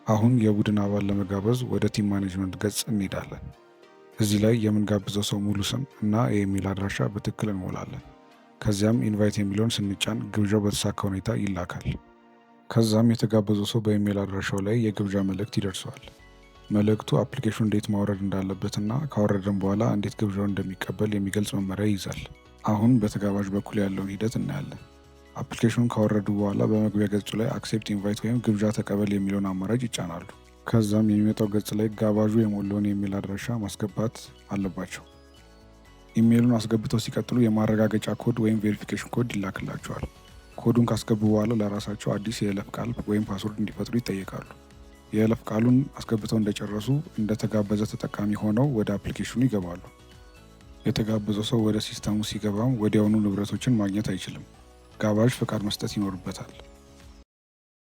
አሁን የቡድን አባል ለመጋበዝ ወደ ቲም ማኔጅመንት ገጽ እንሄዳለን። እዚህ ላይ የምንጋብዘው ሰው ሙሉ ስም እና የኢሜል አድራሻ በትክክል እንሞላለን። ከዚያም ኢንቫይት የሚለውን ስንጫን ግብዣው በተሳካ ሁኔታ ይላካል። ከዛም የተጋበዘው ሰው በኢሜል አድራሻው ላይ የግብዣ መልእክት ይደርሰዋል። መልእክቱ አፕሊኬሽኑ እንዴት ማውረድ እንዳለበትና ካወረደን በኋላ እንዴት ግብዣውን እንደሚቀበል የሚገልጽ መመሪያ ይይዛል። አሁን በተጋባዥ በኩል ያለውን ሂደት እናያለን። አፕሊኬሽኑን ካወረዱ በኋላ በመግቢያ ገጹ ላይ አክሴፕት ኢንቫይት ወይም ግብዣ ተቀበል የሚለውን አማራጭ ይጫናሉ። ከዛም የሚመጣው ገጽ ላይ ጋባዡ የሞላውን የኢሜል አድራሻ ማስገባት አለባቸው። ኢሜይሉን አስገብተው ሲቀጥሉ የማረጋገጫ ኮድ ወይም ቬሪፊኬሽን ኮድ ይላክላቸዋል። ኮዱን ካስገቡ በኋላ ለራሳቸው አዲስ የይለፍ ቃል ወይም ፓስወርድ እንዲፈጥሩ ይጠየቃሉ። የይለፍ ቃሉን አስገብተው እንደጨረሱ እንደተጋበዘ ተጠቃሚ ሆነው ወደ አፕሊኬሽኑ ይገባሉ። የተጋበዘው ሰው ወደ ሲስተሙ ሲገባም ወዲያውኑ ንብረቶችን ማግኘት አይችልም። ጋባዥ ፈቃድ መስጠት ይኖርበታል።